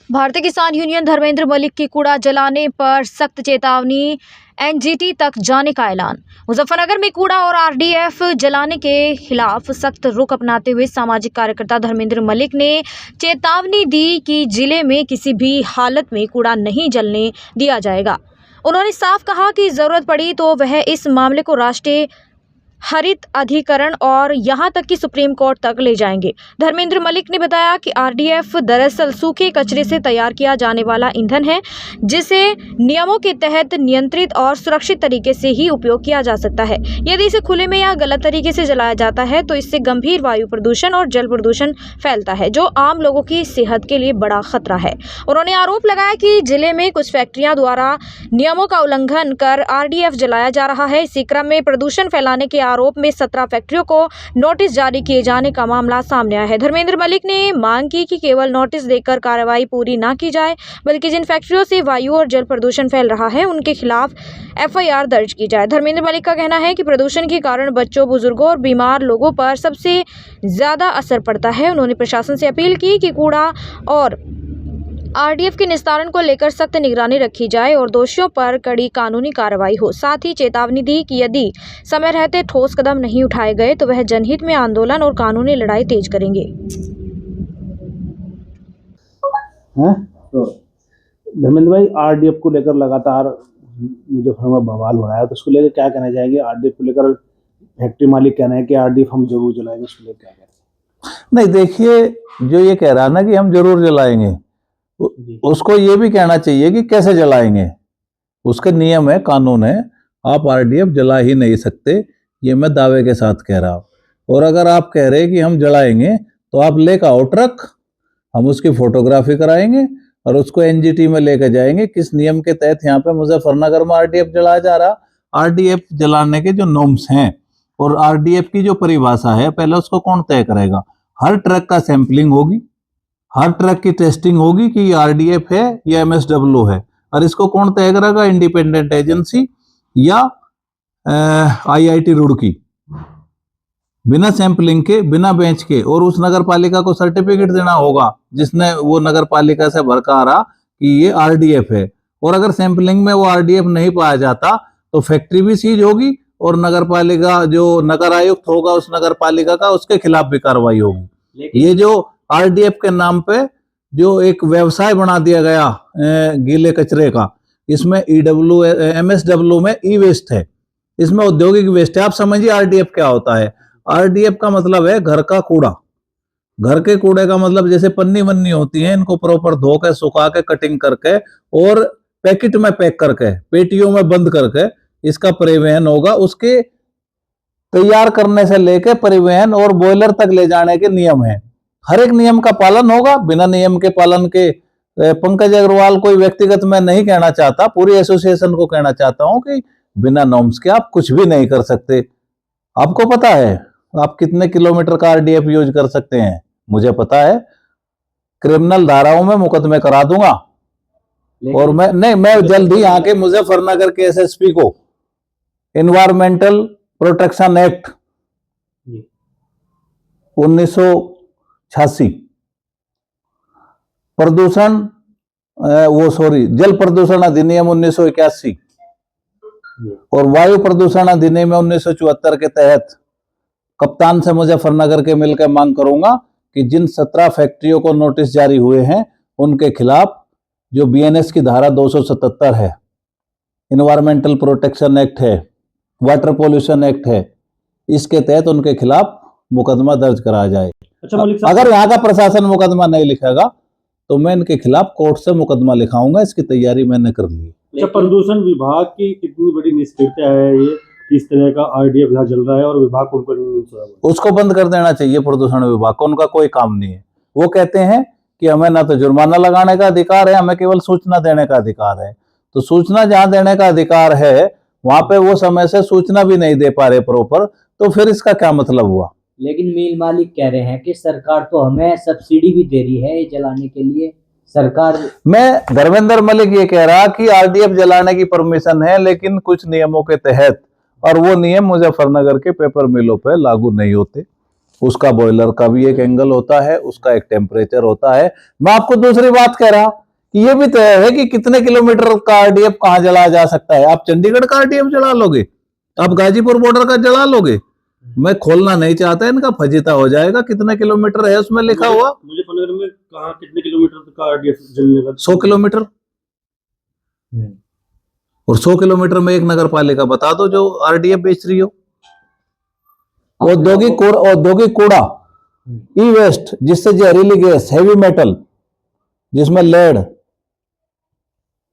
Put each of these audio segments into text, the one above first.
भारतीय किसान यूनियन धर्मेंद्र मलिक की कूड़ा जलाने पर सख्त चेतावनी, एनजीटी तक जाने का ऐलान। मुजफ्फरनगर में कूड़ा और आरडीएफ जलाने के खिलाफ सख्त रुख अपनाते हुए सामाजिक कार्यकर्ता धर्मेंद्र मलिक ने चेतावनी दी कि जिले में किसी भी हालत में कूड़ा नहीं जलने दिया जाएगा। उन्होंने साफ कहा कि जरूरत पड़ी तो वह इस मामले को राष्ट्रीय हरित अधिकरण और यहां तक कि सुप्रीम कोर्ट तक ले जाएंगे। धर्मेंद्र मलिक ने बताया कि आरडीएफ दरअसल सूखे कचरे से तैयार किया जाने वाला ईंधन है, जिसे नियमों के तहत नियंत्रित और सुरक्षित तरीके से ही उपयोग किया जा सकता है। यदि इसे खुले में या गलत तरीके से जलाया जाता है तो इससे गंभीर वायु प्रदूषण और जल प्रदूषण फैलता है, जो आम लोगों की सेहत के लिए बड़ा खतरा है। उन्होंने आरोप लगाया कि जिले में कुछ फैक्ट्रियां द्वारा नियमों का उल्लंघन कर आरडीएफ जलाया जा रहा है। इसी क्रम में प्रदूषण फैलाने के आरोप में 17 फैक्ट्रियों को नोटिस जारी किए जाने का मामला सामने आया है। धर्मेंद्र मलिक ने मांग की कि केवल नोटिस देकर कार्रवाई पूरी न की जाए, बल्कि जिन फैक्ट्रियों से वायु और जल प्रदूषण फैल रहा है उनके खिलाफ एफआईआर दर्ज की जाए। धर्मेंद्र मलिक का कहना है कि प्रदूषण के कारण बच्चों, बुजुर्गों और बीमार लोगों पर सबसे ज्यादा असर पड़ता है। उन्होंने प्रशासन से अपील की कि कूड़ा और आरडीएफ के निस्तारण को लेकर सख्त निगरानी रखी जाए और दोषियों पर कड़ी कानूनी कार्रवाई हो। साथ ही चेतावनी दी कि यदि समय रहते ठोस कदम नहीं उठाए गए तो वह जनहित में आंदोलन और कानूनी लड़ाई तेज करेंगे। तो धर्मेंद्र भाई, आरडीएफ को लेकर लगातार मुजफ्फरनगर में बवाल हो रहा है, तो उसको लेकर क्या कहना चाहेंगे? आरडीएफ को लेकर फैक्ट्री मालिक कह रहे हैं कि आरडीएफ हम जरूर जलाएंगे, उसको लेकर क्या कहना है? नहीं, देखिए, जो ये कह रहा है ना कि हम जरूर जलाएंगे, उसको ये भी कहना चाहिए कि कैसे जलाएंगे। उसके नियम है, कानून है। आप आरडीएफ जला ही नहीं सकते, ये मैं दावे के साथ कह रहा हूँ। और अगर आप कह रहे हैं कि हम जलाएंगे तो आप लेकर आओ ट्रक, हम उसकी फोटोग्राफी कराएंगे और उसको एनजीटी में लेकर जाएंगे किस नियम के तहत यहाँ पे मुजफ्फरनगर में आरडीएफ जलाया जा रहा। आरडीएफ जलाने के जो नॉर्म्स हैं और आरडीएफ की जो परिभाषा है, पहले उसको कौन तय करेगा? हर ट्रक का सैंपलिंग होगी, हर ट्रक की टेस्टिंग होगी कि ये आरडीएफ है या एमएसडब्ल्यू है, और इसको कौन तय करेगा? इंडिपेंडेंट एजेंसी या आईआईटी रुड़की, बिना सैंपलिंग के, बिना बेंच के। और उस नगर पालिका को सर्टिफिकेट देना होगा जिसने वो नगर पालिका से भरका आ रहा कि ये आरडीएफ है। और अगर सैंपलिंग में वो आरडीएफ नहीं पाया जाता तो फैक्ट्री भी सीज होगी और नगर पालिका, जो नगर आयुक्त होगा उस नगर पालिका का, उसके खिलाफ भी कार्रवाई होगी। ये जो आरडीएफ के नाम पे जो एक व्यवसाय बना दिया गया गीले कचरे का, इसमें ईडब्ल्यू, एमएसडब्ल्यू में ई वेस्ट है, इसमें औद्योगिक वेस्ट है। आप समझिए आरडीएफ क्या होता है। आरडीएफ का मतलब है घर का कूड़ा। घर के कूड़े का मतलब जैसे पन्नी वन्नी होती है, इनको प्रॉपर धो के, सुखा के, कटिंग करके और पैकेट में पैक करके, पेटियों में बंद करके इसका परिवहन होगा। उसके तैयार करने से लेके परिवहन और बॉयलर तक ले जाने के नियम है। हर एक नियम का पालन होगा। बिना नियम के पालन के, पंकज अग्रवाल कोई व्यक्तिगत मैं नहीं कहना चाहता, पूरी एसोसिएशन को कहना चाहता हूं कि बिना नॉर्म्स के आप कुछ भी नहीं कर सकते। आपको पता है आप कितने किलोमीटर का आरडीएफ यूज कर सकते हैं? मुझे पता है। क्रिमिनल धाराओं में मुकदमे करा दूंगा। और मैं जल्द ही यहाँ के मुजफ्फरनगर के एसएसपी को एनवायरमेंटल प्रोटेक्शन एक्ट 1986, जल प्रदूषण अधिनियम 1981 और वायु प्रदूषण अधिनियम 1974 के तहत कप्तान से मुजफ्फरनगर के मिलकर मांग करूंगा कि जिन 17 फैक्ट्रियों को नोटिस जारी हुए हैं उनके खिलाफ जो बीएनएस की धारा 277 है, इन्वायरमेंटल प्रोटेक्शन एक्ट है, वाटर पॉल्यूशन एक्ट है, इसके तहत उनके खिलाफ मुकदमा दर्ज कराया जाए। अगर यहाँ का प्रशासन मुकदमा नहीं लिखेगा तो मैं इनके खिलाफ कोर्ट से मुकदमा लिखाऊंगा। इसकी तैयारी मैंने कर ली। अच्छा, प्रदूषण विभाग की कितनी बड़ी निष्क्रियता है ये, किस तरह का आरडीएफ यहाँ जल रहा है और विभाग को उसको बंद कर देना चाहिए। प्रदूषण विभाग को उनका कोई काम नहीं है। वो कहते हैं कि हमें ना तो जुर्माना लगाने का अधिकार है, हमें केवल सूचना देने का अधिकार है। तो सूचना जहां देने का अधिकार है वहां पे वो समय से सूचना भी नहीं दे पा रहे प्रॉपर, तो फिर इसका क्या मतलब हुआ? लेकिन मिल मालिक कह रहे हैं कि सरकार तो हमें सब्सिडी भी दे रही है जलाने के लिए। सरकार, मैं धर्मेंद्र मलिक ये कह रहा कि आरडीएफ जलाने की परमिशन है, लेकिन कुछ नियमों के तहत, और वो नियम मुजफ्फरनगर के पेपर मिलों पे लागू नहीं होते। उसका बॉयलर का भी एक एंगल होता है, उसका एक टेम्परेचर होता है। मैं आपको दूसरी बात कह रहा कि ये भी तय है कि कितने किलोमीटर का आरडीएफ कहां जलाया जा सकता है। आप चंडीगढ़ का आरडीएफ जला लोगे, आप गाजीपुर बॉर्डर का जला लोगे। मैं खोलना नहीं चाहता, इनका फजीता हो जाएगा। कितने किलोमीटर है उसमें लिखा हुआ? मुजफ्फरनगर में कहाँ कितने किलोमीटर का आरडीएफ जलने लगा? 100 किलोमीटर। और 100 किलोमीटर में एक नगर पालिका बता दो जो आरडीएफ बेच रही हो। औद्योगिक कूड़ा, ई वेस्ट, जिससे जहरीली गैस, हैवी मेटल, जिसमें लेड।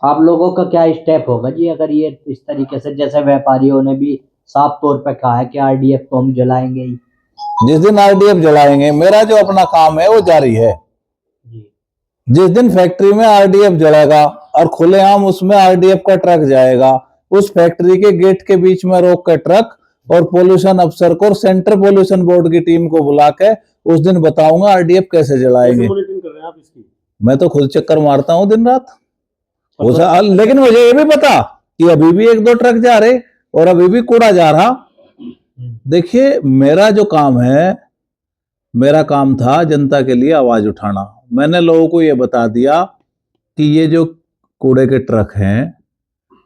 आप लोगों का क्या स्टेप होगा जी अगर ये इस तरीके से, जैसे व्यापारियों ने भी साफ तौर पे कहा है कि आरडीएफ तो हम जलाएंगे ही? जिस दिन आरडीएफ जलाएंगे, मेरा जो अपना काम है वो जारी है। जिस दिन फैक्ट्री में आरडीएफ जलेगा और खुलेआम उसमें आरडीएफ का ट्रक जाएगा, उस फैक्ट्री के गेट के बीच में रोक के ट्रक और पोल्यूशन अफसर को और सेंट्रल पोल्यूशन बोर्ड की टीम को बुला के उस दिन बताऊंगा आरडीएफ कैसे जलाएंगे। मॉनिटरिंग कर रहे हैं आप इसकी? मैं तो खुद चक्कर मारता हूं दिन रात। लेकिन मुझे ये भी पता कि अभी भी 1-2 ट्रक जा रहे और अभी भी कूड़ा जा रहा। देखिए, मेरा जो काम है, मेरा काम था जनता के लिए आवाज उठाना। मैंने लोगों को ये बता दिया कि ये जो कूड़े के ट्रक हैं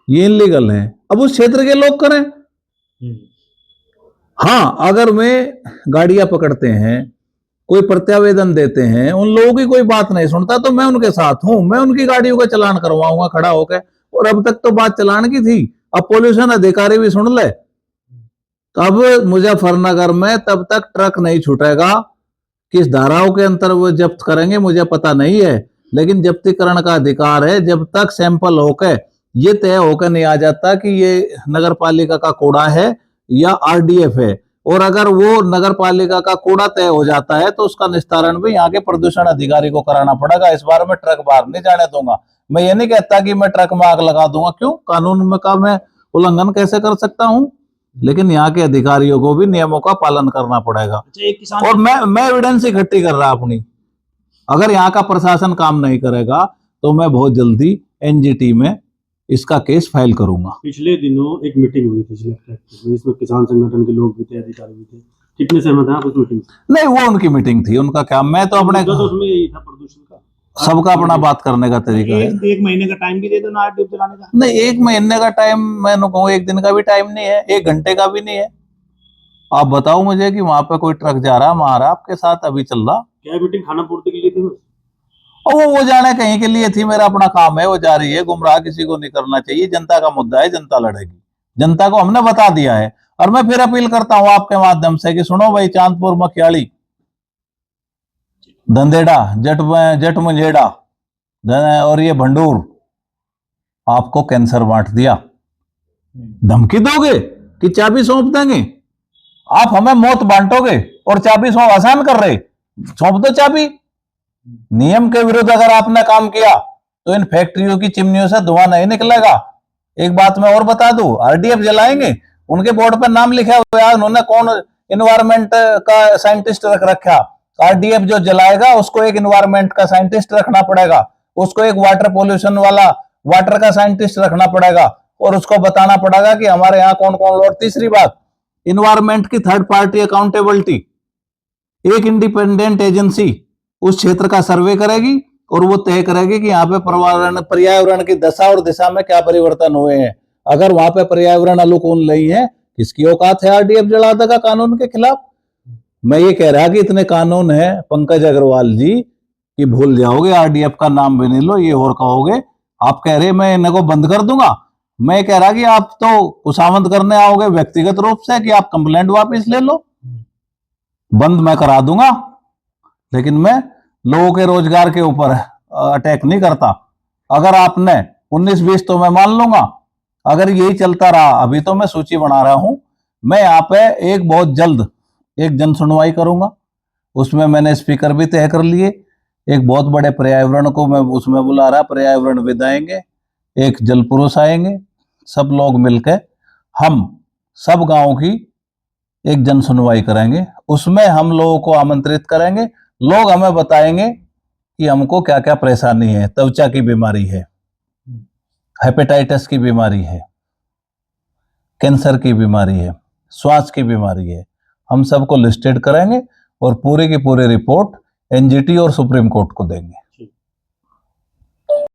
ये इनलीगल हैं। अब उस क्षेत्र के लोग करें। हाँ, अगर मैं गाड़ियां पकड़ते हैं, कोई प्रत्यावेदन देते हैं, उन लोगों की कोई बात नहीं सुनता तो मैं उनके साथ हूं, मैं उनकी गाड़ियों का चालान करवाऊंगा खड़ा होकर। और अब तक तो बात चालान की थी, अब पोल्यूशन अधिकारी भी सुन ले। अब मुजफ्फरनगर में तब तक ट्रक नहीं छूटेगा। किस धाराओं के अंतर वो जब्त करेंगे मुझे पता नहीं है, लेकिन जब्तीकरण का अधिकार है जब तक सैंपल होकर ये तय होकर नहीं आ जाता कि ये नगर पालिका का कूड़ा है या आरडीएफ है। और अगर वो नगर पालिका का कूड़ा तय हो जाता है तो उसका निस्तारण भी यहाँ के प्रदूषण अधिकारी को कराना पड़ेगा। इस बार मैं ट्रक बाहर नहीं जाने दूंगा। मैं ये नहीं कहता कि मैं ट्रक में आग लगा दूंगा, क्यों, कानून में का मैं उल्लंघन कैसे कर सकता हूं, लेकिन यहाँ के अधिकारियों को भी नियमों का पालन करना पड़ेगा। एक किसान और मैं एविडेंस इकट्ठी कर रहा अपनी। अगर यहाँ का प्रशासन काम नहीं करेगा तो मैं बहुत जल्दी एनजीटी में इसका केस फाइल करूंगा। पिछले दिनों एक मीटिंग हुई थी इसमें किसान संगठन के लोग भी थे, अधिकारी भी थे। कितने सहमत हैं आप उस मीटिंग से? नहीं, वो उनकी मीटिंग थी, उनका क्या, मैं तो अपने तो उसमें यही था प्रदूषण का। सबका अपना बात करने का तरीका है। एक महीने का टाइम भी दे दो ना आरडीएफ जलाने का। नहीं, 1 महीने का टाइम मैं कहूँ, 1 दिन का भी टाइम नहीं है, 1 घंटे का भी नहीं है। आप बताओ मुझे कि वहां पे कोई ट्रक जा रहा हमारा आपके साथ अभी चल रहा? क्या मीटिंग खाना पूर्ति के लिए थी? और वो जाने कहीं के लिए थी, मेरा अपना काम है, वो जा रही है। गुमराह किसी को नहीं करना चाहिए। जनता का मुद्दा है, जनता लड़ेगी। जनता को हमने बता दिया है। और मैं फिर अपील करता हूं आपके माध्यम से कि सुनो भाई, चांदपुर, मखियाली, धंधेड़ा, जट मुंजेड़ा और ये भंडूर, आपको कैंसर बांट दिया। धमकी दोगे कि चाबी सौंप देंगे? आप हमें मौत बांटोगे और चाबी सौंप आसान कर रहे? सौंप दो चाबी। नियम के विरुद्ध अगर आपने काम किया तो इन फैक्ट्रियों की चिमनियों से धुआं नहीं निकलेगा। एक बात मैं और बता दूं, आरडीएफ जलाएंगे, उनके बोर्ड पर नाम लिखा हुआ है, उन्होंने कौन इन्वायरमेंट का साइंटिस्ट रख रखा। आरडीएफ जो जलाएगा उसको एक इन्वायरमेंट का साइंटिस्ट रखना पड़ेगा, उसको एक वाटर पोल्यूशन वाला वाटर का साइंटिस्ट रखना पड़ेगा और उसको बताना पड़ेगा कि हमारे यहाँ कौन कौन। और तीसरी बात, इन्वायरमेंट की थर्ड पार्टी अकाउंटेबिलिटी, एक इंडिपेंडेंट एजेंसी उस क्षेत्र का सर्वे करेगी और वो तय करेगी कि यहाँ पे पर्यावरण की दशा और दिशा में क्या परिवर्तन हुए हैं। अगर वहां पे पर्यावरण अनुकूल नहीं है, किसकी औकात है आरडीएफ जला देगा कानून के खिलाफ? मैं ये कह रहा कि इतने कानून है पंकज अग्रवाल जी कि भूल जाओगे, आरडीएफ का नाम भी नहीं लो, ये और कहोगे। आप कह रहे मैं इनको बंद कर दूंगा। मैं कह रहा कि आप तो कुशामंद करने आओगे व्यक्तिगत रूप से कि आप कंप्लेंट वापस ले लो। बंद मैं करा दूंगा, लेकिन मैं लोगों के रोजगार के ऊपर अटैक नहीं करता। अगर आपने 19-20 तो मैं मान लूंगा, अगर यही चलता रहा, अभी तो मैं सूची बना रहा हूं। मैं यहाँ पे एक बहुत जल्द एक जन सुनवाई करूंगा, उसमें मैंने स्पीकर भी तय कर लिए। एक बहुत बड़े पर्यावरण को मैं उसमें बुला रहा, पर्यावरणविद आएंगे, एक जल पुरुष आएंगे, सब लोग मिलकर हम सब गांव की एक जन सुनवाई करेंगे। उसमें हम लोगों को आमंत्रित करेंगे, लोग हमें बताएंगे कि हमको क्या क्या परेशानी है। त्वचा की बीमारी है, हेपेटाइटिस की बीमारी है, कैंसर की बीमारी है, श्वास की बीमारी है, हम सबको लिस्टेड करेंगे और पूरी की पूरी रिपोर्ट एनजीटी और सुप्रीम कोर्ट को देंगे।